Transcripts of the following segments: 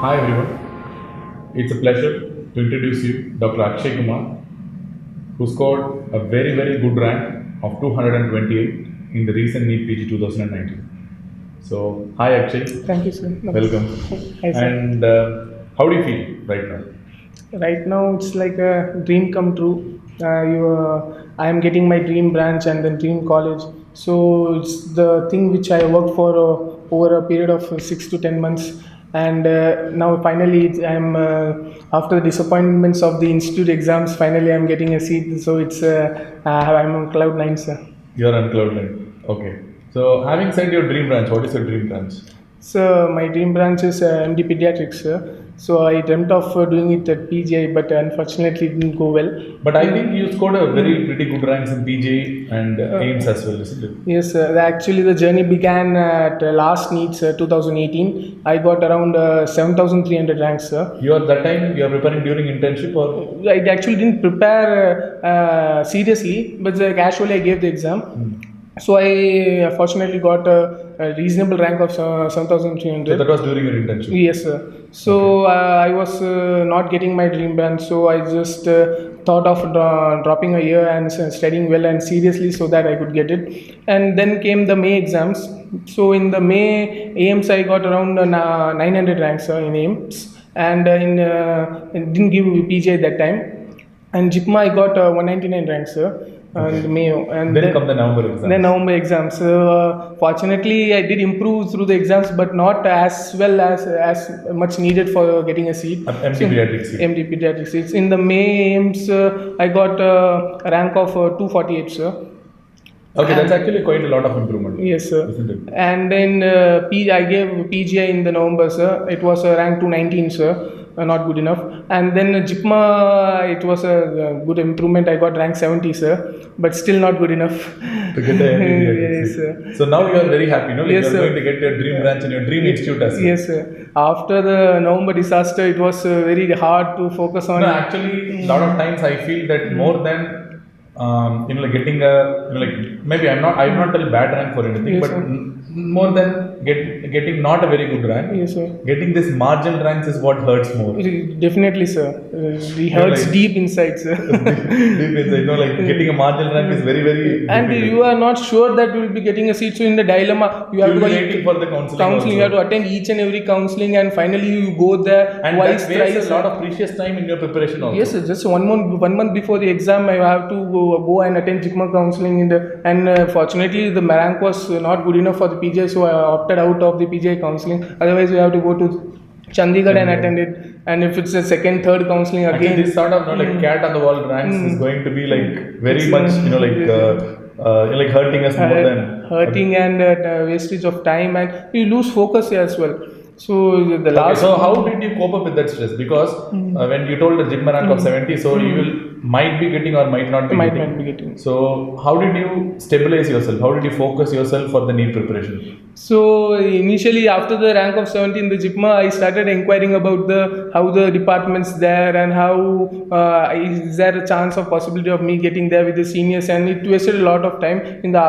Hi everyone, it's a pleasure to introduce you Dr. Akshay Kumar, who scored a very good rank of 228 in the recent Neet PG 2019. So, hi Akshay, Thank you, sir. welcome. Hi, sir. And how do you feel right now? Right now, it's like a dream come true. I am getting my dream branch and then dream college. So it's the thing which I worked for over a period of 6 to 10 months, and now finally I'm after the disappointments of the institute exams. Finally, I'm getting a seat. So I'm on cloud nine, sir. You're on cloud nine. Okay. So, having said your dream branch, what is your dream branch? So my dream branch is MD Pediatrics, sir. So I dreamt of doing it at PGI, but unfortunately it didn't go well. But I think you scored a pretty good ranks in PJ and AIMS as well, isn't it? Yes, actually the journey began at last NEETs 2018. I got around 7,300 ranks, sir. You are that time you are preparing during internship or? I actually didn't prepare seriously, but casually I gave the exam. So I fortunately got a reasonable rank of 7,300. So that was during your internship? Yes, sir. So I was not getting my dream branch, so I just thought of dropping a year and studying well and seriously so that I could get it. And then came the May exams. So in the May AIMS, I got around 900 ranks in AIMS, and didn't give PGI that time. And JIPMA, I got 199 ranks, sir. And Mayo, and then come the November exams. Then November exams. Fortunately, I did improve through the exams, but not as well as much needed for getting a seat. MD Pediatrics seat. MD Pediatrics seats. In the May AIMS, I got a rank of 248, sir. Okay, that's actually quite a lot of improvement. Yes, sir. Isn't it? And then I gave PGI in the November, sir. It was a rank 219, sir. Not good enough. And then JIPMA, it was a good improvement. I got rank 70, sir, but still not good enough. To get the MD Yes, sir. So now you are very happy, no? Like Yes, you are sir. going to get your dream branch in your dream institute as well. Yes, sir. After the November disaster, it was very hard to focus on. No, actually, a lot of times I feel that more than like getting a like maybe I'm not tell bad rank for anything, Yes, but sir. more than getting not a very good rank, Yes, sir. getting this marginal ranks is what hurts more. Definitely, sir. It hurts like- deep inside, sir. Deep inside, like getting a marginal rank is very And difficult. you are not sure that you will be getting a seat. So in the dilemma, you have You'll to be waiting for the counseling also. You have to attend each and every counseling, and finally you go there And twice, that wastes thrice. a lot of precious time in your preparation also. Yes, sir. Just 1 month before the exam, I have to go and attend JIPMA counseling. And fortunately, the rank was not good enough for the PGI, so I opted out of the PGI counseling. Otherwise, we have to go to Chandigarh and attend it. And if it's a second, third counseling Actually, again, this sort of like cat on the wall ranks is going to be like very much like hurting us more than hurting and wastage of time, and you lose focus as well. So the Okay, last. so how did you cope up with that stress? Because when you told the gym rank of 70, so you will might be getting or might not be Might getting. not be getting. So how did you stabilize yourself? How did you focus yourself for the NEET preparation? So initially, after the rank of 70 in the JIPMA, I started inquiring about how the departments there, and how is there a chance of possibility of me getting there with the seniors, and it wasted a lot of time in the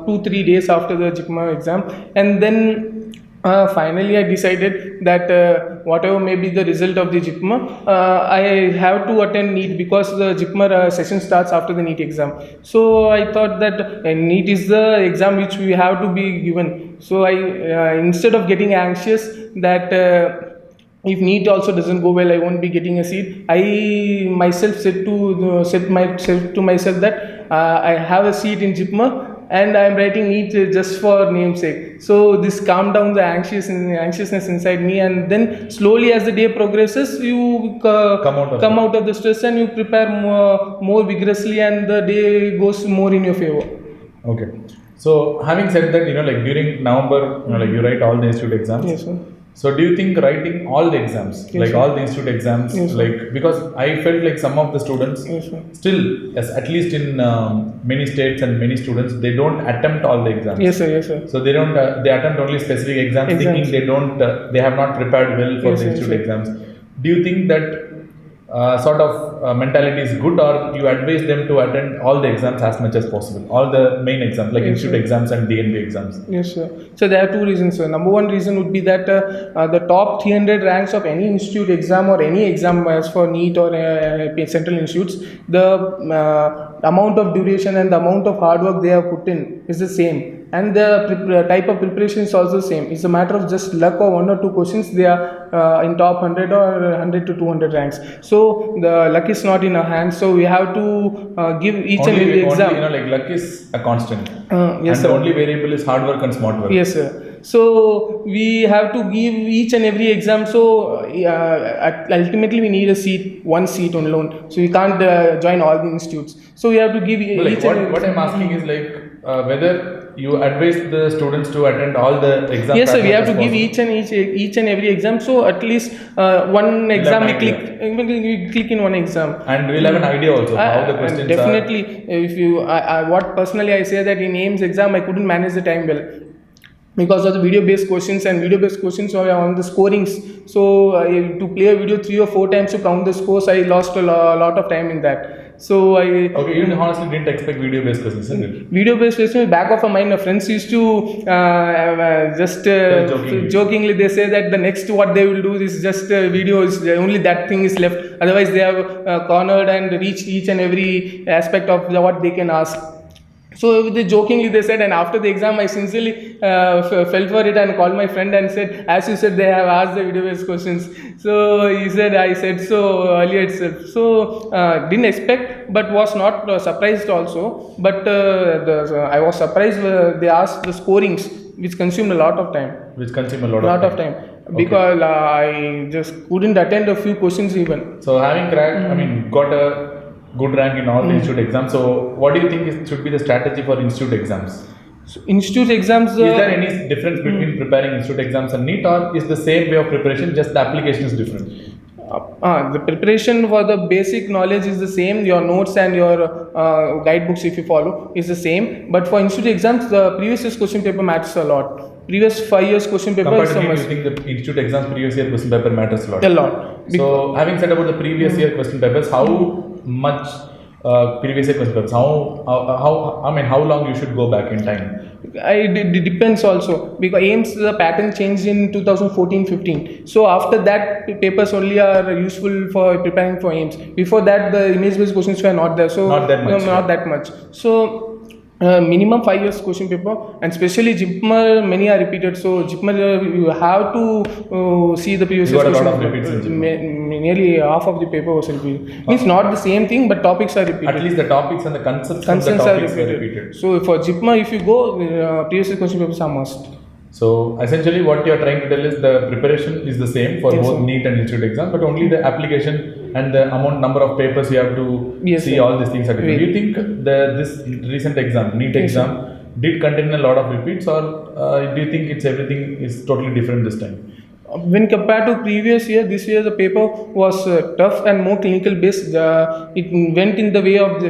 2-3 days after the JIPMA exam. And then finally, I decided that whatever may be the result of the JIPMA, I have to attend NEET, because the JIPMA session starts after the NEET exam. So I thought that NEET is the exam which we have to be given. So I instead of getting anxious that if NEET also doesn't go well, I won't be getting a seat, I myself said to myself that I have a seat in JIPMA, and I am writing NEET just for namesake. So this calmed down the anxiousness inside me, and then slowly as the day progresses, you come out of the stress, and you prepare more vigorously, and the day goes more in your favor. Okay. So having said that, like during November, like you write all the institute exams. Yes, sir. So do you think writing all the exams, Yes, like sir. all the institute exams, Yes, sir. like because I felt like some of the students Yes, sir. still, yes, at least in many states and many students, they don't attempt all the exams. Yes, sir. Yes, sir. So they don't. They attempt only specific exams, thinking they don't. They have not prepared well for Yes, the yes, institute yes. exams. Do you think that sort of mentality is good, or you advise them to attend all the exams as much as possible, all the main exams like Yes, institute sir. exams and DNB exams? Yes, sir. So there are two reasons, sir. Number one reason would be that the top 300 ranks of any institute exam or any exam as for NEET or central institutes, the amount of duration and the amount of hard work they have put in is the same. And the type of preparation is also same. It's a matter of just luck or one or two questions. They are in top 100 or 100 to 200 ranks. So the luck is not in our hands. So we have to give each and every exam. Only, like luck is a constant. Yes, and sir. the only variable is hard work and smart work. Yes, sir. So we have to give each and every exam. So ultimately we need a seat, one seat on loan. So we can't join all the institutes. So we have to give No, like each and every. what I'm asking is like whether you advise the students to attend all the exams. Yes, sir. as We much have as to give possible. each and every exam. So at least one exam we idea. click. We click in one exam. And we'll have an idea also how the questions Definitely, if you, what personally I say that in AIMS exam I couldn't manage the time well because of the video-based questions, and video-based questions are on the scorings. So to play a video 3 or 4 times to count the scores, I lost a lot of time in that. So I Okay, you honestly didn't expect video-based questions, isn't it? video-based questions back of my mind. My friends used to just jokingly they say that the next what they will do is just videos. Only that thing is left. Otherwise, they have cornered and reached each and every aspect of what they can ask. So they jokingly they said, and after the exam I sincerely felt for it and called my friend and said, as you said, they have asked the video-based questions. So he said, I said so earlier itself. So didn't expect, but was not surprised also. But I was surprised they asked the scorings, which consumed a lot of time. Which consume a lot of time. Because I just couldn't attend a few questions even. So having cracked, I mean, got a good rank in all the institute exams. So what do you think should be the strategy for institute exams? So institute exams. Is there any difference between preparing institute exams and NEET, or is the same way of preparation, just the application is different? The preparation for the basic knowledge is the same. Your notes and your guidebooks, if you follow, is the same. But for institute exams, the previous year's question paper matters a lot. Previous 5 years question paper is so Comparatively, much. do you think the institute exams previous year question paper matters a lot? A lot. So having said about the previous year question papers, how much previous year question papers? How long you should go back in time? It depends also, because AIMS the pattern changed in 2014-15. So after that, papers only are useful for preparing for AIMS. Before that, the image-based questions were not there. So Not that much. No, not that much. So minimum 5 years question paper, and especially JIPMER, many are repeated. So JIPMER, you have to see the previous You got year's a lot question of repeats in JIPMER. Nearly half of the paper was repeated. Means not the same thing, but topics are repeated. At least the topics and the concepts from the Concerns are topics were repeated. repeated. So for JIPMER, if you go, previous year question papers are must. So essentially what you are trying to tell is the preparation is the same for Yes, both sir. NEET and institute exam, but only the application and the number of papers you have to Yes, see, sir. all these things are different. Do you think this recent exam, NEET Yes, exam, did contain a lot of repeats, or do you think it's everything is totally different this time? When compared to previous year, this year the paper was tough and more clinical based. It went in the way of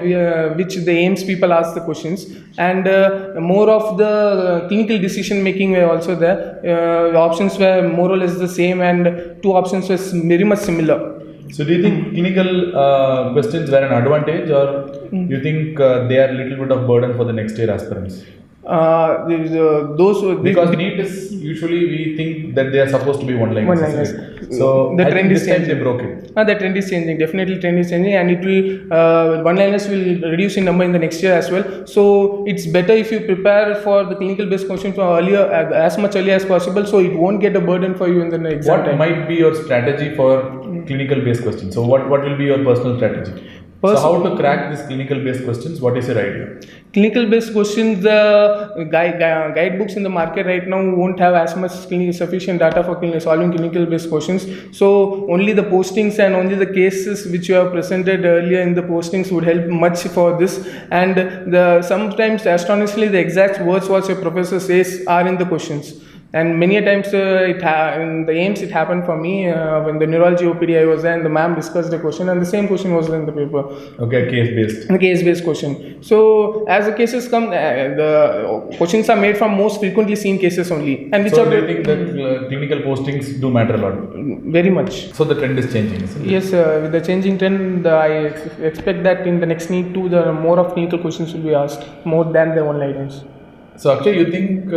which the AIMS people asked the questions, and more of the clinical decision making were also there. The options were more or less the same, and 2 options were very much similar. So do you think clinical questions were an advantage, or you think they are a little bit of burden for the next year aspirants? Because NEET is usually we think that they are supposed to be one-liners. One-liners. So The I trend think is this time changing. they broke it. The trend is changing. Definitely, trend is changing, and it will one-liners will reduce in number in the next year as well. So it's better if you prepare for the clinical-based question from earlier, as much earlier as possible, so it won't get a burden for you in the exam What time. might be your strategy for clinical-based questions? So what will be your personal strategy? So how to crack these clinical-based questions? What is your idea? Clinical-based questions, the guidebooks in the market right now won't have as much sufficient data for solving clinical-based questions. So only the postings and only the cases which you have presented earlier in the postings would help much for this. And sometimes astonishingly the exact words what your professor says are in the questions. And many a times in the aims it happened for me when the neurology OPD I was there and the ma'am discussed the question and the same question was in the paper. Okay, case-based. A case-based question. So as the cases come, the questions are made from most frequently seen cases only. And which So are do you think that clinical postings do matter a lot? very much. So the trend is changing, isn't it? Yes, with the changing trend, I expect that in the next NEET 2, the more of clinical questions will be asked, more than the one-liners. So Akshay, you think,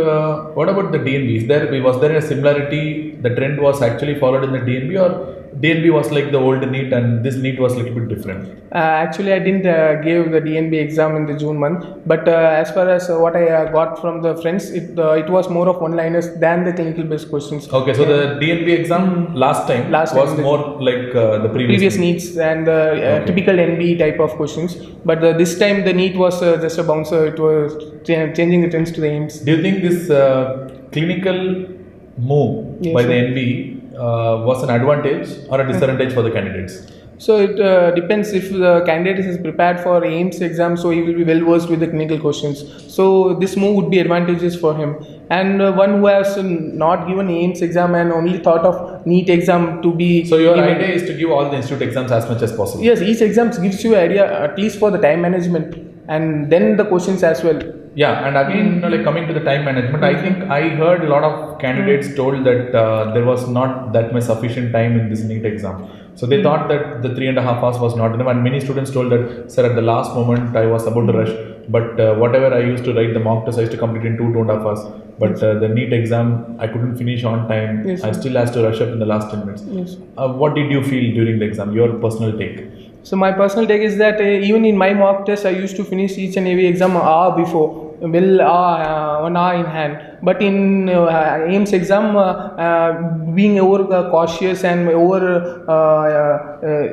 what about the DNB? Was there a similarity, the trend was actually followed in the DNB, or DNB was like the old NEET and this NEET was a little bit different? Actually, I didn't give the DNB exam in the June month, but as far as what I got from the friends, it was more of one-liners than the clinical-based questions. Okay, so the DNB exam last time was more like the previous NEETs and typical NB type of questions, but this time the NEET was just a bouncer. It was changing the trends to the aims. Do you think this clinical move by the NB was an advantage or a disadvantage for the candidates? So it depends if the candidate is prepared for AIMS exam, so he will be well versed with the clinical questions. So this move would be advantageous for him. And one who has not given AIMS exam and only thought of NEET exam to be. So your idea is to give all the institute exams as much as possible. Yes, each exam gives you idea at least for the time management and then the questions as well. Yeah, and again, like coming to the time management, I think I heard a lot of candidates told that there was not that much sufficient time in this NEET exam. So they thought that the 3.5 hours was not enough, and many students told that, sir, at the last moment I was about to rush, but whatever I used to write the mock test, I used to complete in 2.5 hours. But the NEET exam, I couldn't finish on time. Yes, I still had to rush up in the last 10 minutes. Yes. What did you feel during the exam? Your personal take? So my personal take is that even in my mock test, I used to finish each and every exam an hour before. 1 hour in hand, but in AIMS exam, being over cautious and over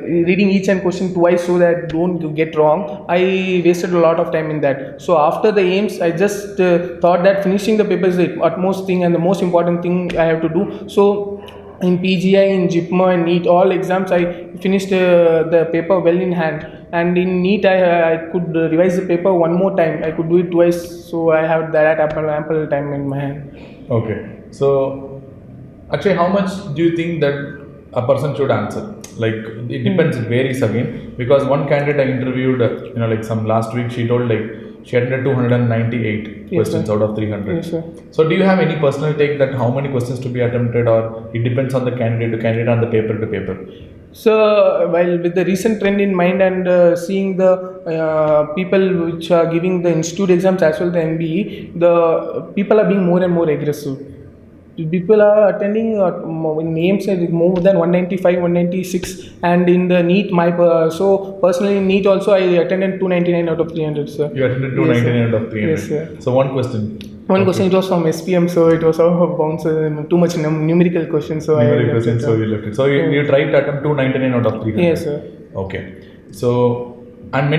reading each and question twice so that don't get wrong, I wasted a lot of time in that. So after the AIMS, I just thought that finishing the paper is the utmost thing and the most important thing I have to do. So in PGI, in JIPMA and NEET, all exams I finished the paper well in hand. And in NEET, I could revise the paper one more time. I could do it twice, so I have that ample time in my hand. Okay. So, Akshay, how much do you think that a person should answer? Like, it depends, it varies again. Because one candidate I interviewed, like some last week, she told like she attended 298 questions out of 300. Yes, sir. So, do you have any personal take that how many questions to be attempted, or it depends on the candidate to candidate, on the paper to paper? So, while with the recent trend in mind and seeing the people which are giving the institute exams as well the NBE, the people are being more and more aggressive. People are attending in AIMS more than 195, 196, and in the NEET, so personally in NEET also I attended 299 out of 300, sir. You attended 299 out of 300. Yes, sir. So one question. One question, it was from SPM, so it was all bounce, too much numerical questions. So numerical questions, so you left it. So you tried to attempt 299 out of 300. Yes, sir. Okay. So and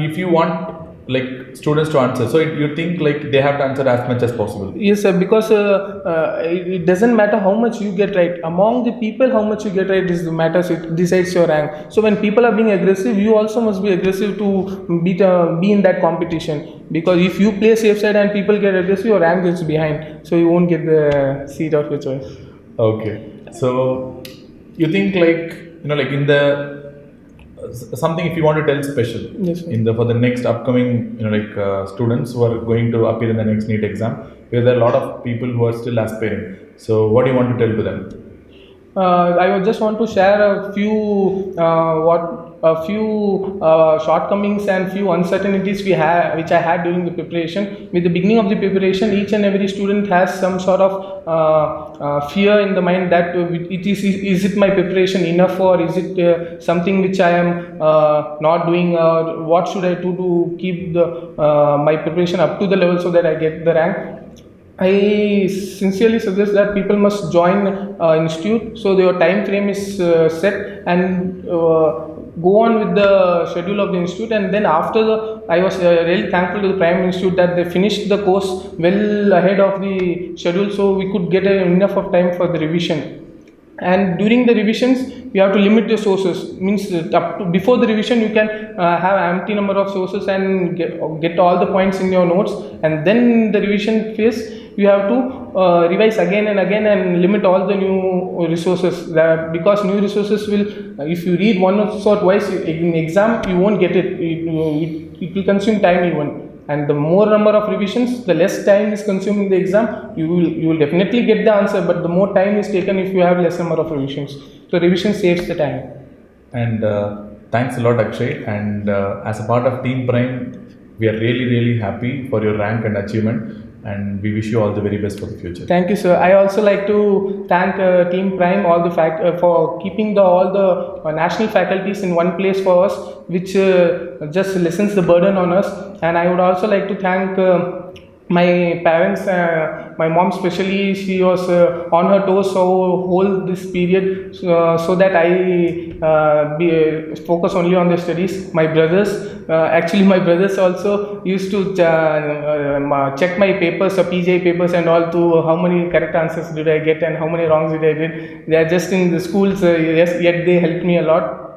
if you want like students to answer, so you think like they have to answer as much as possible. Yes, sir, because it doesn't matter how much you get right. Among the people, how much you get right is the matters. It decides your rank. So when people are being aggressive, you also must be aggressive to be in that competition. Because if you play safe side and people get aggressive, your rank gets behind. So you won't get the seat of your choice. Okay. So you think like like in the something if you want to tell special yes, for the next upcoming students who are going to appear in the next NEET exam, because there are a lot of people who are still aspiring. So what do you want to tell to them? I would just want to share a few shortcomings and few uncertainties which I had during the preparation. With the beginning of the preparation, each and every student has some sort of fear in the mind that is it my preparation enough, or is it something which I am not doing, or what should I do to keep my preparation up to the level so that I get the rank. I sincerely suggest that people must join institute, so their time frame is set, and go on with the schedule of the institute. And then after I was really thankful to the Prime Institute that they finished the course well ahead of the schedule, so we could get enough of time for the revision. And during the revisions, we have to limit the sources. Means before the revision, you can have empty number of sources and get all the points in your notes. And then the revision phase, you have to revise again and again and limit all the new resources. Because new resources will, if you read once or twice in exam, you won't get it. It will consume time even. And the more number of revisions, the less time is consumed in the exam. You will definitely get the answer, but the more time is taken if you have less number of revisions. So revision saves the time. And thanks a lot, Akshay. And as a part of Team Prime, we are really, really happy for your rank and achievement. And we wish you all the very best for the future. Thank you, sir. I also like to thank Team Prime, all the for keeping all the national faculties in one place for us, which just lessens the burden on us. And I would also like to thank my parents, my mom especially. She was on her toes so whole this period, so that I focus only on the studies. My brothers, actually my brothers also used to check my papers, PJ papers and all, to how many correct answers did I get and how many wrongs did I did. They are just in the schools, yes, yet they helped me a lot.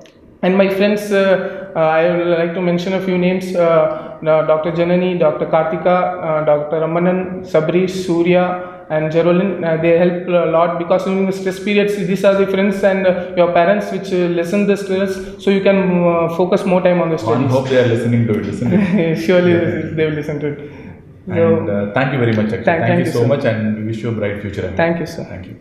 And my friends, I would like to mention a few names. Dr. Janani, Dr. Kartika, Dr. Ramanan, Sabrish, Surya and Geraldine. They help a lot, because during the stress periods, these are the friends and your parents which lessen the stress, so you can focus more time on the studies. I hope they are listening to it, isn't it? Surely they will listen to it. And thank you very much, Akshay. Thank you so sir. much, and we wish you a bright future. Thank you, sir. Thank you.